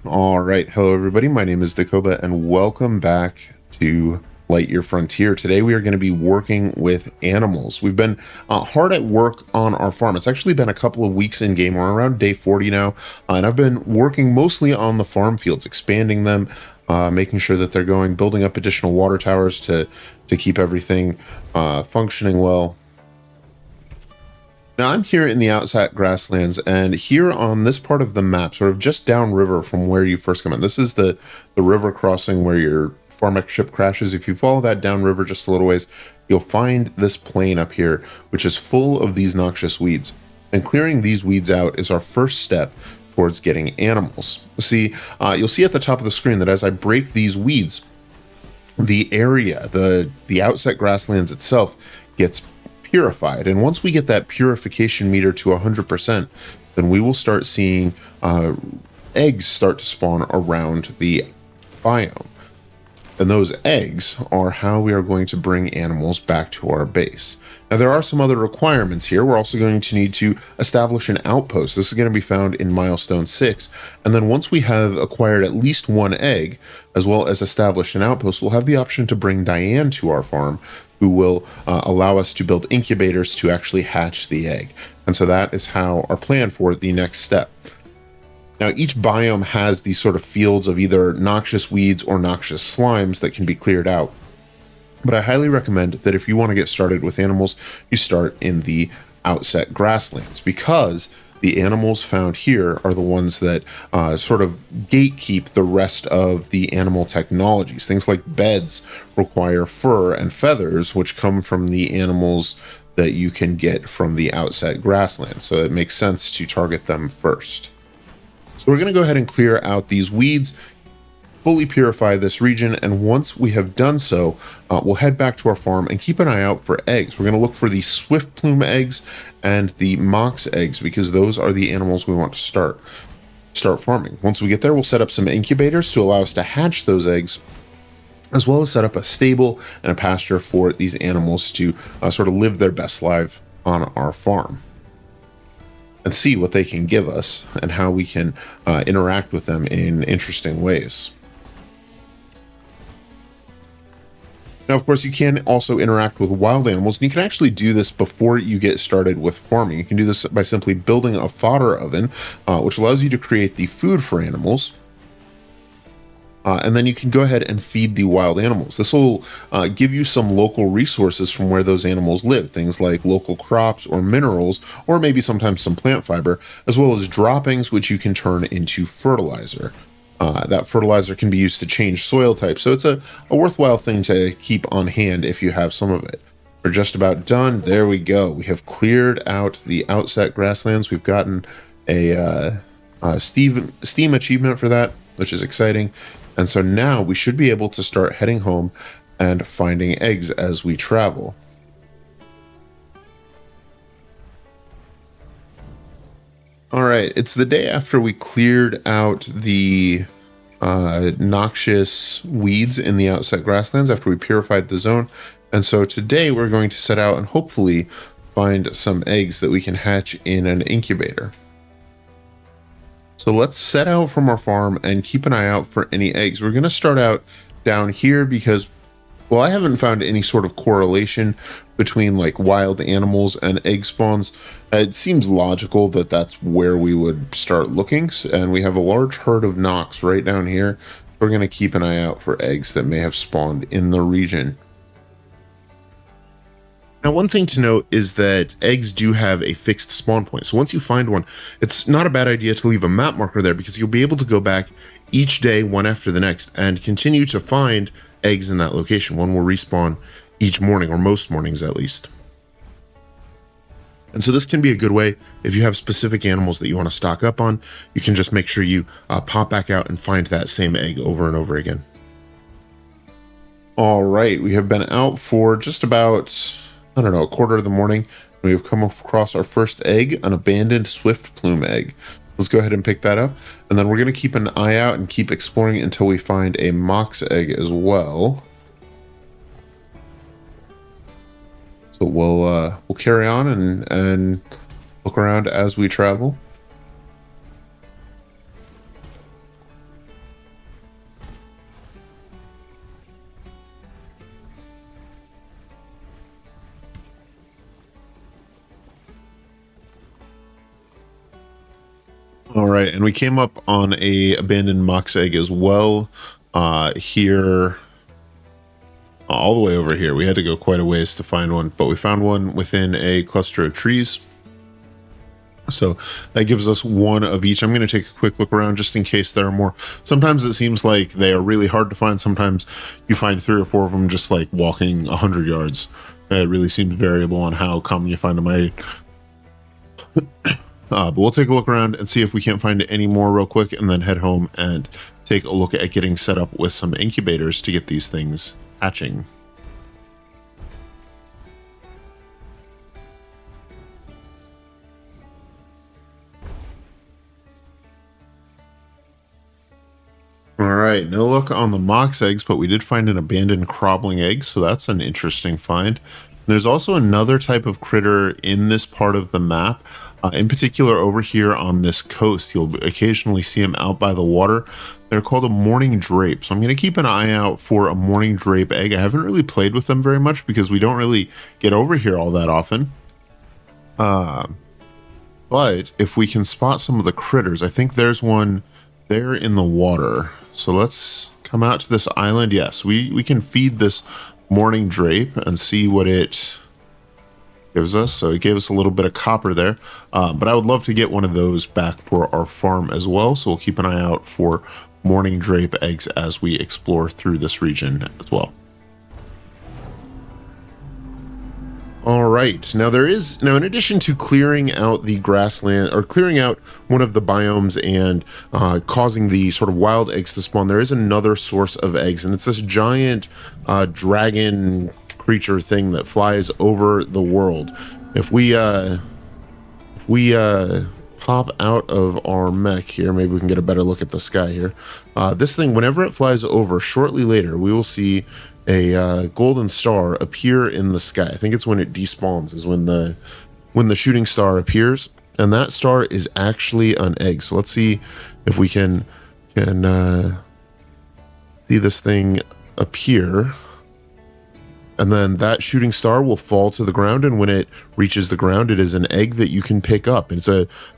All right. Hello, everybody. My name is Dakoba, and welcome back to Lightyear Frontier. Today, we are going to be working with animals. We've been hard at work on our farm. It's actually been a couple of weeks in game. We're around day 40 now, and I've been working mostly on the farm fields, expanding them, making sure that they're going, building up additional water towers to keep everything functioning well. Now I'm here in the outside grasslands, and here on this part of the map, sort of just downriver from where you first come in, this is the river crossing where your Farmec ship crashes. If you follow that downriver just a little ways, you'll find this plain up here, which is full of these noxious weeds. And clearing these weeds out is our first step towards getting animals. See, you'll see at the top of the screen that as I break these weeds, the area, the outset grasslands itself gets purified. And once we get that purification meter to 100%, then we will start seeing eggs start to spawn around the biome. And those eggs are how we are going to bring animals back to our base. Now, there are some other requirements here. We're also going to need to establish an outpost. This is going to be found in milestone 6. And then once we have acquired at least one egg, as well as established an outpost, we'll have the option to bring Diane to our farm, who will allow us to build incubators to actually hatch the egg. And so that is how our plan for the next step. Now, each biome has these sort of fields of either noxious weeds or noxious slimes that can be cleared out. But I highly recommend that if you want to get started with animals, you start in the outset grasslands, because the animals found here are the ones that sort of gatekeep the rest of the animal technologies. Things like beds require fur and feathers, which come from the animals that you can get from the outset grasslands. So it makes sense to target them first. So we're going to go ahead and clear out these weeds, fully purify this region, and once we have done so, we'll head back to our farm and keep an eye out for eggs. We're going to look for the swift plume eggs and the mox eggs, because those are the animals we want to start farming. Once we get there, we'll set up some incubators to allow us to hatch those eggs, as well as set up a stable and a pasture for these animals to sort of live their best life on our farm, and see what they can give us and how we can interact with them in interesting ways. Now, of course, you can also interact with wild animals, and you can actually do this before you get started with farming. You can do this by simply building a fodder oven, which allows you to create the food for animals. And then you can go ahead and feed the wild animals. This will give you some local resources from where those animals live, things like local crops or minerals, or maybe sometimes some plant fiber, as well as droppings, which you can turn into fertilizer. That fertilizer can be used to change soil type, so it's a worthwhile thing to keep on hand if you have some of it. We're just about done. There we go. We have cleared out the outset grasslands. We've gotten a Steam achievement for that, which is exciting. And so now we should be able to start heading home and finding eggs as we travel. All right, it's the day after we cleared out the noxious weeds in the outset grasslands, after we purified the zone. And so today we're going to set out and hopefully find some eggs that we can hatch in an incubator. So let's set out from our farm and keep an eye out for any eggs. We're going to start out down here because, well, I haven't found any sort of correlation between like wild animals and egg spawns. It seems logical that that's where we would start looking. And we have a large herd of Nox right down here. We're going to keep an eye out for eggs that may have spawned in the region. Now, one thing to note is that eggs do have a fixed spawn point. So once you find one, it's not a bad idea to leave a map marker there, because you'll be able to go back each day, one after the next, and continue to find eggs in that location. One will respawn each morning, or most mornings at least. And so this can be a good way if you have specific animals that you want to stock up on. You can just make sure you pop back out and find that same egg over and over again. All right, we have been out for just about, I don't know, a quarter of the morning. We have come across our first egg, an abandoned swift plume egg. Let's go ahead and pick that up. And then we're going to keep an eye out and keep exploring until we find a mox egg as well. So we'll carry on and look around as we travel. All right, and we came up on a abandoned mox egg as well. Here, all the way over here. We had to go quite a ways to find one, but we found one within a cluster of trees. So that gives us one of each. I'm going to take a quick look around just in case there are more. Sometimes it seems like they are really hard to find. Sometimes you find 3 or 4 of them just like walking 100 yards. It really seems variable on how common you find them. But we'll take a look around and see if we can't find any more real quick, and then head home and take a look at getting set up with some incubators to get these things hatching. All right, no luck on the mox eggs, but we did find an abandoned crawling egg, so that's an interesting find. There's also another type of critter in this part of the map. In particular, over here on this coast, you'll occasionally see them out by the water. They're called a morning drape. So I'm going to keep an eye out for a morning drape egg. I haven't really played with them very much because we don't really get over here all that often. But if we can spot some of the critters, I think there's one there in the water. So let's come out to this island. Yes, we can feed this morning drape and see what it gives us. So it gave us a little bit of copper there, but I would love to get one of those back for our farm as well. So we'll keep an eye out for morning drape eggs as we explore through this region as well. All right, now in addition to clearing out the grassland or clearing out one of the biomes and causing the sort of wild eggs to spawn, there is another source of eggs, and it's this giant dragon creature thing that flies over the world. If we pop out of our mech here, maybe we can get a better look at the sky here. This thing, whenever it flies over, shortly later we will see a golden star appear in the sky. I think it's when it despawns is when the shooting star appears, and that star is actually an egg. So let's see if we can see this thing appear. And then that shooting star will fall to the ground, and when it reaches the ground, it is an egg that you can pick up. It's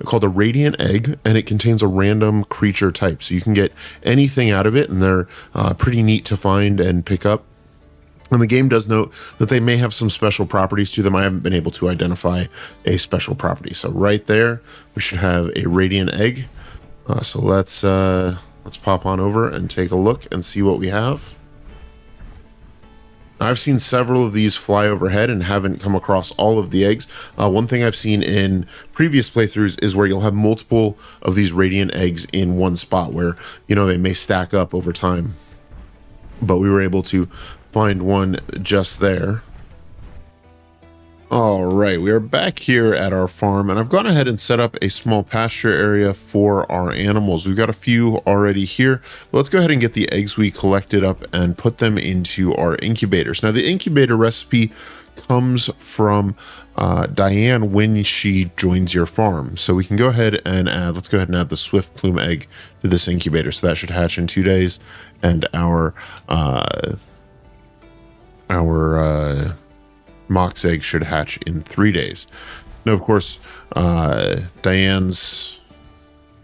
called a radiant egg, and it contains a random creature type. So you can get anything out of it, and they're pretty neat to find and pick up. And the game does note that they may have some special properties to them. I haven't been able to identify a special property. So right there, we should have a radiant egg. So let's pop on over and take a look and see what we have. I've seen several of these fly overhead and haven't come across all of the eggs. One thing I've seen in previous playthroughs is where you'll have multiple of these radiant eggs in one spot where, they may stack up over time. But we were able to find one just there. All right, we are back here at our farm, and I've gone ahead and set up a small pasture area for our animals. We've got a few already here. Let's go ahead and get the eggs we collected up and put them into our incubators. Now, the incubator recipe comes from Diane when she joins your farm. So we can go ahead and let's go ahead and add the swift plume egg to this incubator. So that should hatch in 2 days, and our mox egg should hatch in 3 days. Now, of course, Diane's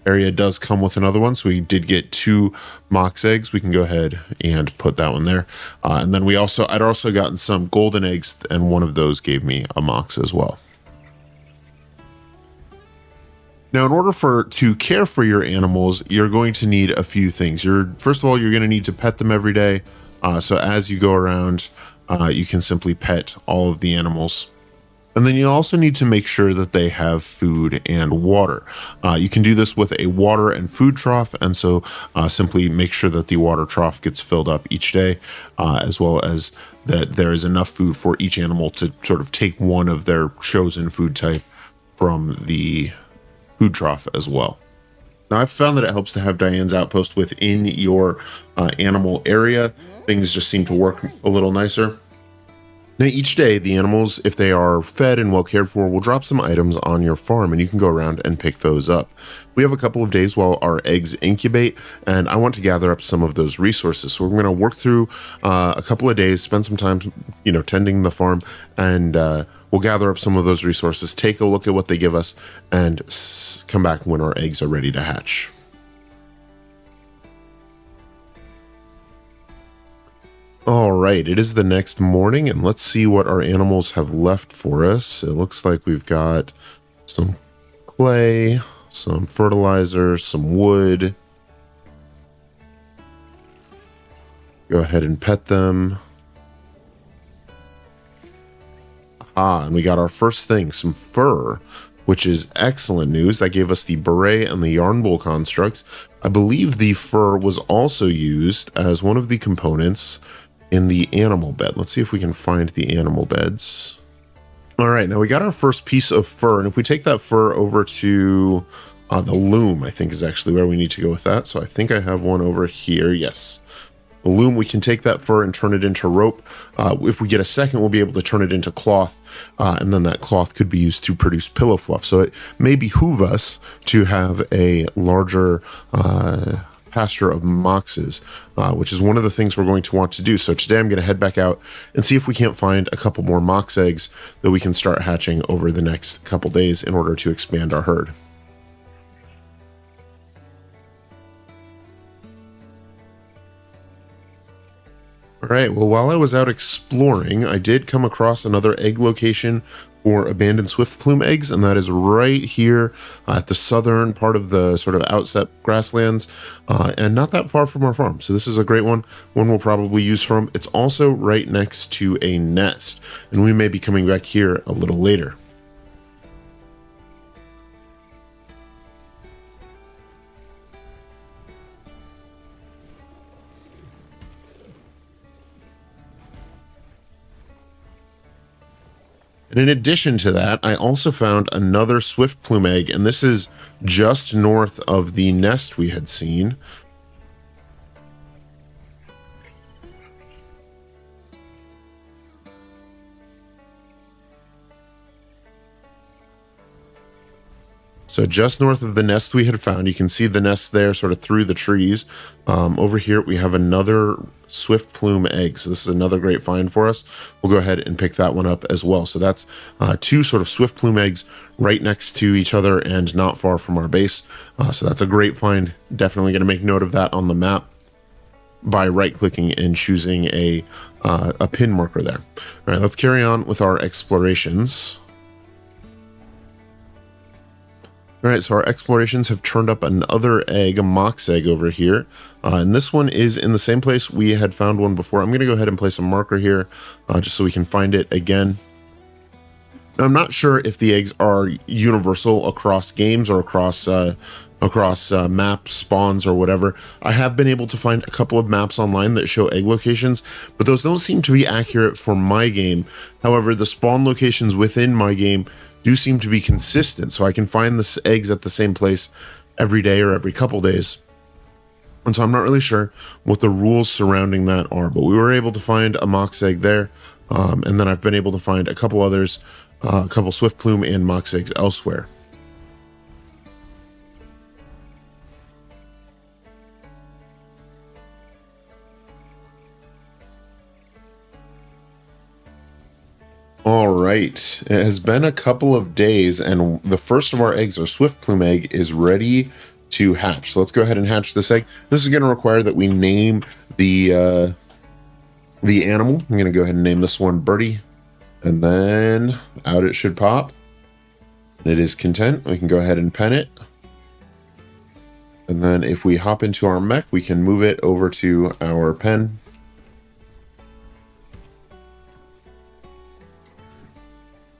area does come with another one, so we did get 2 mox eggs. We can go ahead and put that one there. And then I'd also gotten some golden eggs, and one of those gave me a mox as well. Now, in order to care for your animals, you're going to need a few things. First of all, you're going to need to pet them every day. So as you go around, you can simply pet all of the animals. And then you also need to make sure that they have food and water. You can do this with a water and food trough, and so simply make sure that the water trough gets filled up each day, as well as that there is enough food for each animal to sort of take one of their chosen food type from the food trough as well. Now, I've found that it helps to have Diane's outpost within your animal area. Things just seem to work a little nicer. Now, each day, the animals, if they are fed and well cared for, will drop some items on your farm, and you can go around and pick those up. We have a couple of days while our eggs incubate, and I want to gather up some of those resources. So we're going to work through a couple of days, spend some time, tending the farm, and we'll gather up some of those resources, take a look at what they give us, and come back when our eggs are ready to hatch. All right, it is the next morning, and let's see what our animals have left for us. It looks like we've got some clay, some fertilizer, some wood. Go ahead and pet them. Ah, and we got our first thing, some fur, which is excellent news. That gave us the beret and the yarn bowl constructs. I believe the fur was also used as one of the components in the animal bed. Let's see if we can find the animal beds. All right, now we got our first piece of fur, and if we take that fur over to the loom, I think is actually where we need to go with that. So I think I have one over here. Yes. The loom, we can take that fur and turn it into rope. If we get a second, we'll be able to turn it into cloth, and then that cloth could be used to produce pillow fluff. So it may behoove us to have a larger pasture of moxes, which is one of the things we're going to want to do. So today I'm going to head back out and see if we can't find a couple more mox eggs that we can start hatching over the next couple days in order to expand our herd. All right, well, while I was out exploring, I did come across another egg location for abandoned swift plume eggs, and that is right here at the southern part of the sort of outset grasslands, and not that far from our farm. So this is a great one we'll probably use from. It's also right next to a nest, and we may be coming back here a little later. And in addition to that, I also found another swift plume egg, and this is just north of the nest we had seen. So just north of the nest we had found, you can see the nest there sort of through the trees. Over here, we have another swift plume egg. So this is another great find for us. We'll go ahead and pick that one up as well. So that's two sort of swift plume eggs right next to each other and not far from our base. So that's a great find. Definitely going to make note of that on the map by right-clicking and choosing a pin marker there. All right, let's carry on with our explorations. All right, so our explorations have turned up another egg, a mox egg over here. And this one is in the same place we had found one before. I'm going to go ahead and place a marker here just so we can find it again. Now, I'm not sure if the eggs are universal across games or across map spawns or whatever. I have been able to find a couple of maps online that show egg locations, but those don't seem to be accurate for my game. However, the spawn locations within my game do seem to be consistent, so I can find the eggs at the same place every day or every couple days. And so I'm not really sure what the rules surrounding that are, but we were able to find a mox egg there, and then I've been able to find a couple others, a couple swift plume and mox eggs elsewhere. All right, it has been a couple of days, and the first of our eggs, our swift plume egg, is ready to hatch. So let's go ahead and hatch this egg. This is going to require that we name the animal. I'm going to go ahead and name this one Birdie, and then out it should pop. And it is content. We can go ahead and pen it. And then if we hop into our mech, we can move it over to our pen.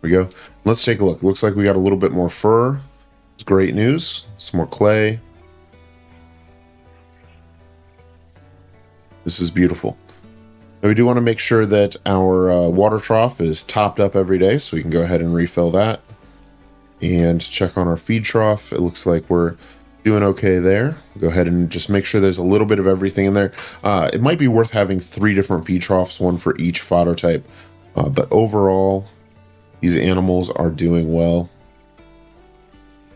There we go. Let's take a look. Looks like we got a little bit more fur. It's great news. Some more clay. This is beautiful. Now we do want to make sure that our water trough is topped up every day, so we can go ahead and refill that. And check on our feed trough. It looks like we're doing okay there. Go ahead and just make sure there's a little bit of everything in there. It might be worth having 3 different feed troughs, one for each fodder type. But overall, these animals are doing well.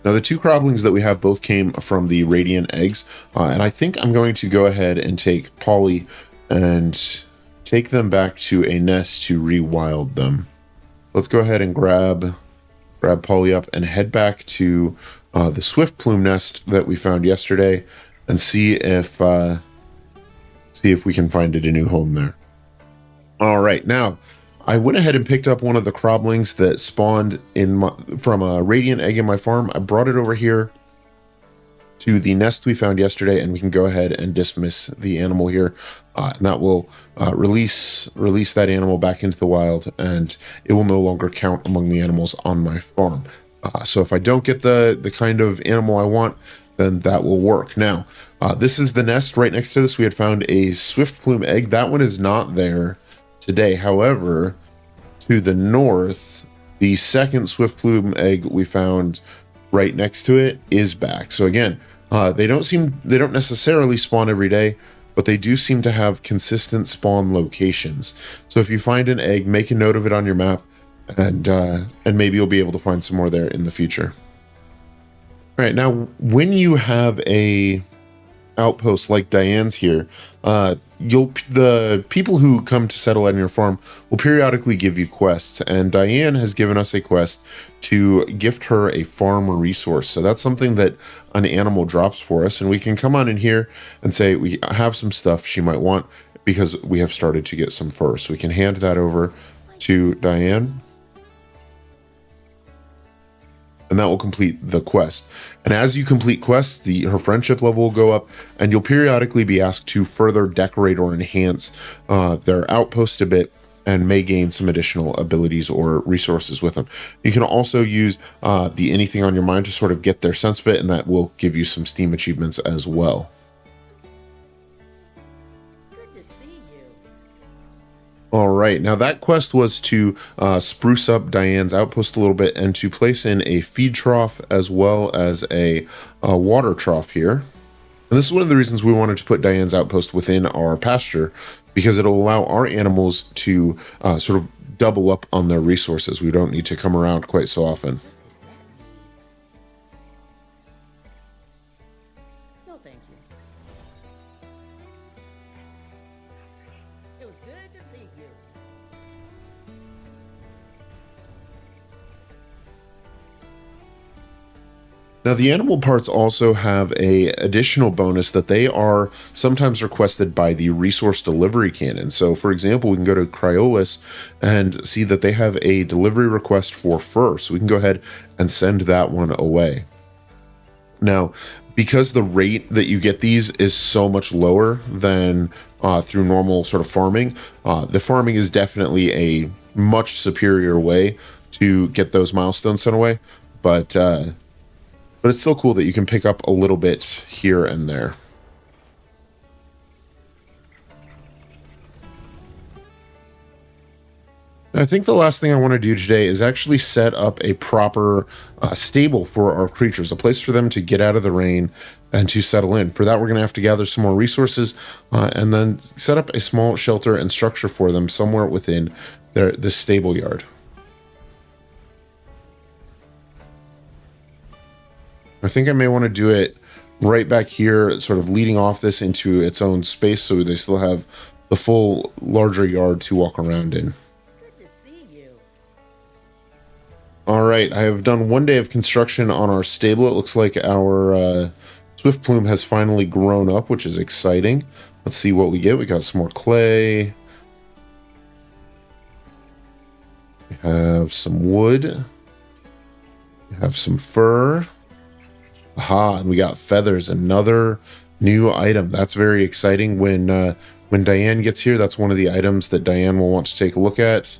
Now, the two croblings that we have both came from the radiant eggs, and I think I'm going to go ahead and take Polly and take them back to a nest to rewild them. Let's go ahead and grab Polly up and head back to the swift plume nest that we found yesterday and see if we can find it a new home there. All right, now I went ahead and picked up one of the croblings that spawned from a radiant egg in my farm. I brought it over here to the nest we found yesterday, and we can go ahead and dismiss the animal here, and that will release that animal back into the wild, and it will no longer count among the animals on my farm. So if I don't get the kind of animal I want, then that will work. Now, this is the nest. Right next to this, we had found a swift plume egg. That one is not there today. However, to the north, the second swift plume egg we found right next to it is back. So again, they don't necessarily spawn every day, but they do seem to have consistent spawn locations. So if you find an egg, make a note of it on your map, and maybe you'll be able to find some more there in the future. All right, now when you have a outpost like Diane's here, the people who come to settle on your farm will periodically give you quests, and Diane has given us a quest to gift her a farm resource. So that's something that an animal drops for us, and we can come on in here and say we have some stuff she might want because we have started to get some fur. So we can hand that over to Diane, and that will complete the quest. And as you complete quests, her friendship level will go up, and you'll periodically be asked to further decorate or enhance their outpost a bit, and may gain some additional abilities or resources with them. You can also use the anything on your mind to sort of get their sense of it, and that will give you some Steam achievements as well. All right, now that quest was to spruce up Diane's outpost a little bit and to place in a feed trough as well as a water trough here. And this is one of the reasons we wanted to put Diane's outpost within our pasture, because it'll allow our animals to sort of double up on their resources. We don't need to come around quite so often. Now, the animal parts also have a additional bonus that they are sometimes requested by the resource delivery cannon. So, for example, we can go to Cryolis and see that they have a delivery request for fur. So we can go ahead and send that one away. Now, because the rate that you get these is so much lower than through normal sort of farming, the farming is definitely a much superior way to get those milestones sent away. But it's still cool that you can pick up a little bit here and there. I think the last thing I want to do today is actually set up a proper stable for our creatures, a place for them to get out of the rain and to settle in. For that, we're going to have to gather some more resources and then set up a small shelter and structure for them somewhere within this stable yard. I think I may want to do it right back here, sort of leading off this into its own space so they still have the full larger yard to walk around in. Good to see you. All right, I have done one day of construction on our stable. It looks like our swift plume has finally grown up, which is exciting. Let's see what we get. We got some more clay. We have some wood. We have some fur. Aha, and we got feathers, another new item. That's very exciting. When Diane gets here, that's one of the items that Diane will want to take a look at.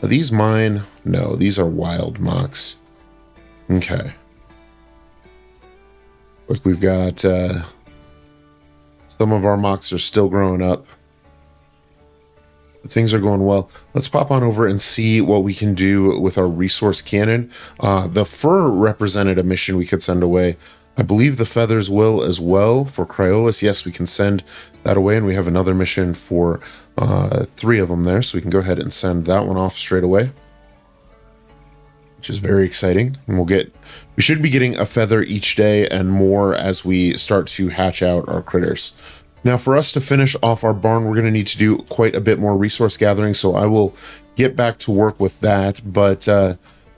Are these mine? No, these are wild mocks. Okay. Look, we've got some of our mocks are still growing up. Things are going well. Let's pop on over and see what we can do with our resource cannon. The fur represented a mission we could send away. I believe the feathers will as well for Cryolis. Yes, we can send that away, and we have another mission for 3 of them there, so we can go ahead and send that one off straight away, which is very exciting. And we should be getting a feather each day and more as we start to hatch out our critters. Now, for us to finish off our barn, we're going to need to do quite a bit more resource gathering, so I will get back to work with that, but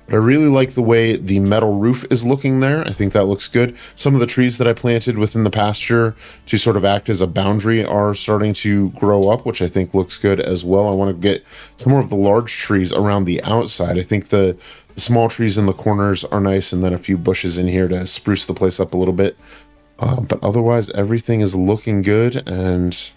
I really like the way the metal roof is looking there. I think that looks good. Some of the trees that I planted within the pasture to sort of act as a boundary are starting to grow up, which I think looks good as well. I want to get some more of the large trees around the outside. I think the small trees in the corners are nice, and then a few bushes in here to spruce the place up a little bit. But otherwise, everything is looking good and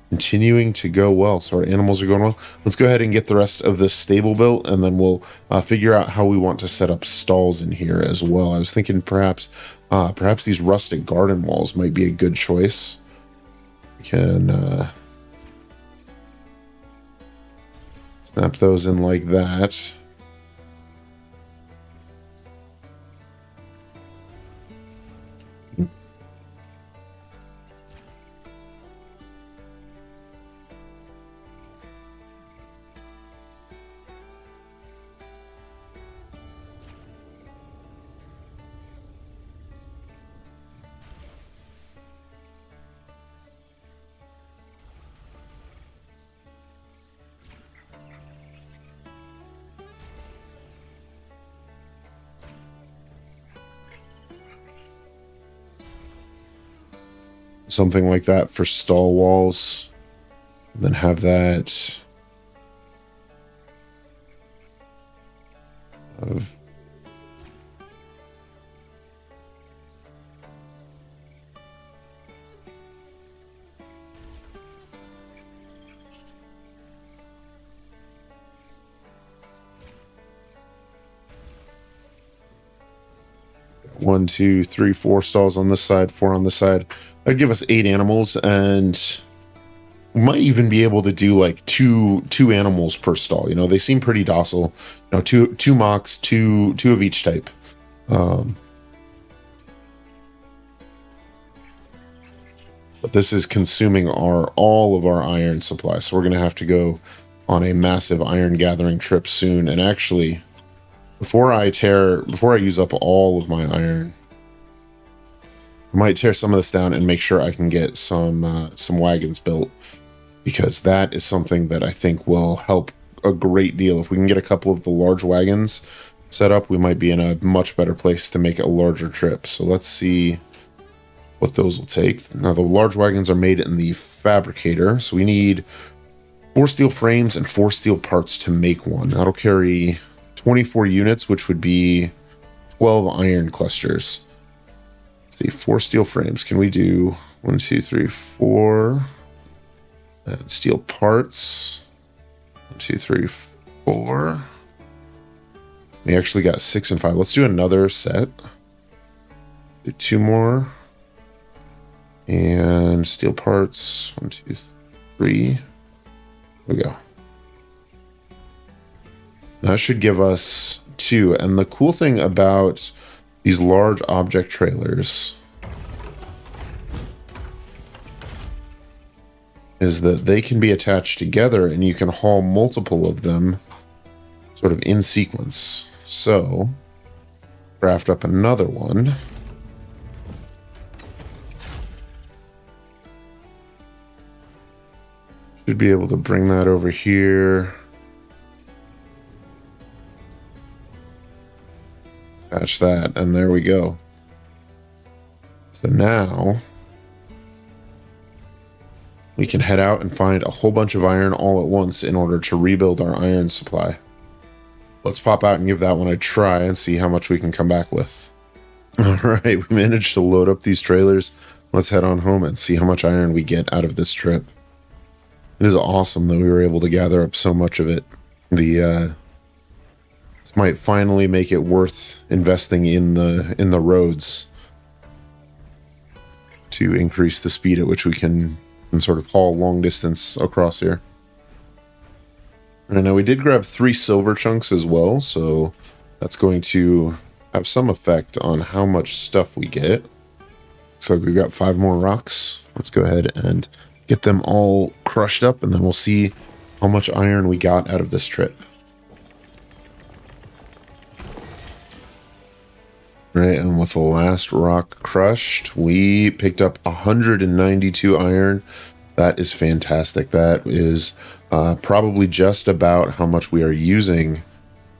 continuing to go well. So our animals are going well. Let's go ahead and get the rest of this stable built, and then we'll figure out how we want to set up stalls in here as well. I was thinking perhaps these rustic garden walls might be a good choice. We can snap those in like that. Something like that for stall walls, and then have that of one, two, three, 4 stalls on this side, 4 on this side. That'd give us 8 animals, and we might even be able to do like two animals per stall. You know, they seem pretty docile. You know, two mocks, two of each type. But this is consuming all of our iron supply, so we're gonna have to go on a massive iron gathering trip soon. And actually, before I use up all of my iron, I might tear some of this down and make sure I can get some wagons built, because that is something that I think will help a great deal. If we can get a couple of the large wagons set up, we might be in a much better place to make a larger trip. So let's see what those will take. Now, the large wagons are made in the fabricator, so we need 4 steel frames and 4 steel parts to make one. That'll carry 24 units, which would be 12 iron clusters. Let's see, 4 steel frames. Can we do 1, 2, 3, 4? And steel parts. 1, 2, 3, 4. We actually got 6 and 5. Let's do another set. Do 2 more. And steel parts. 1, 2, 3. There we go. That should give us 2. And the cool thing about these large object trailers is that they can be attached together, and you can haul multiple of them sort of in sequence. So, craft up another one. Should be able to bring that over here. Patch that, and there we go. So now we can head out and find a whole bunch of iron all at once in order to rebuild our iron supply. Let's pop out and give that one a try and see how much we can come back with. All right, we managed to load up these trailers. Let's head on home and see how much iron we get out of this trip. It is awesome that we were able to gather up so much of it. This might finally make it worth investing in the roads to increase the speed at which we can sort of haul long distance across here. And now we did grab 3 silver chunks as well, so that's going to have some effect on how much stuff we get. So we've got 5 more rocks. Let's go ahead and get them all crushed up, and then we'll see how much iron we got out of this trip. Right, and with the last rock crushed, we picked up 192 iron. That is fantastic. That is probably just about how much we are using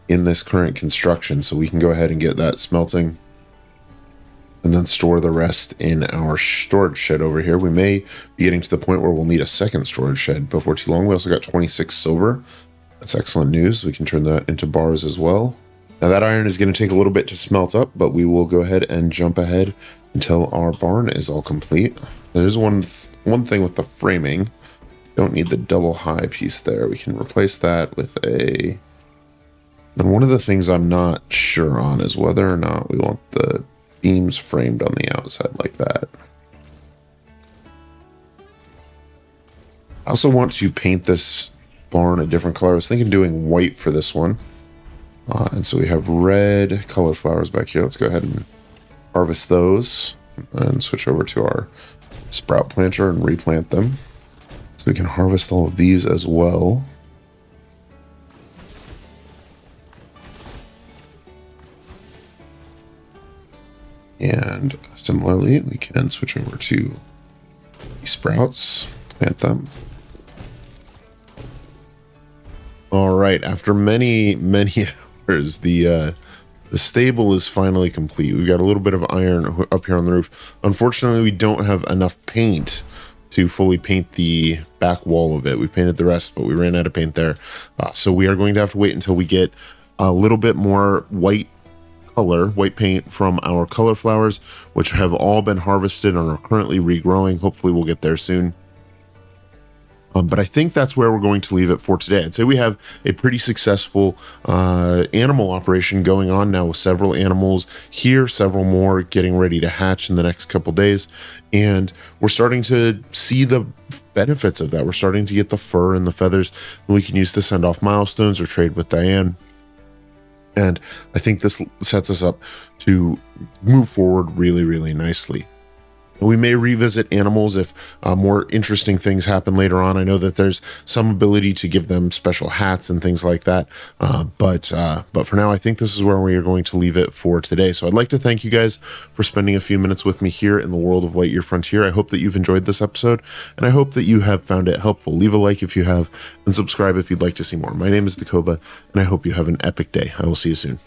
in this current construction. So we can go ahead and get that smelting and then store the rest in our storage shed over here. We may be getting to the point where we'll need a second storage shed before too long. We also got 26 silver. That's excellent news. We can turn that into bars as well. Now that iron is going to take a little bit to smelt up, but we will go ahead and jump ahead until our barn is all complete. There's one thing with the framing. Don't need the double high piece there. We can replace that with a... And one of the things I'm not sure on is whether or not we want the beams framed on the outside like that. I also want to paint this barn a different color. I was thinking doing white for this one. And so we have red color flowers back here. Let's go ahead and harvest those and switch over to our sprout planter and replant them. So we can harvest all of these as well. And similarly, we can switch over to the sprouts, plant them. All right, after many hours, the stable is finally complete. We've got a little bit of iron up here on the roof. Unfortunately, we don't have enough paint to fully paint the back wall of it. We painted the rest, but we ran out of paint there. So we are going to have to wait until we get a little bit more white paint from our color flowers, which have all been harvested and are currently regrowing. Hopefully we'll get there soon. But I think that's where we're going to leave it for today. I'd say we have a pretty successful animal operation going on now with several animals here, several more getting ready to hatch in the next couple days. And we're starting to see the benefits of that. We're starting to get the fur and the feathers that we can use to send off milestones or trade with Diane. And I think this sets us up to move forward really, really nicely. We may revisit animals if more interesting things happen later on. I know that there's some ability to give them special hats and things like that. But for now, I think this is where we are going to leave it for today. So I'd like to thank you guys for spending a few minutes with me here in the world of Lightyear Frontier. I hope that you've enjoyed this episode, and I hope that you have found it helpful. Leave a like if you have, and subscribe if you'd like to see more. My name is Dakoba, and I hope you have an epic day. I will see you soon.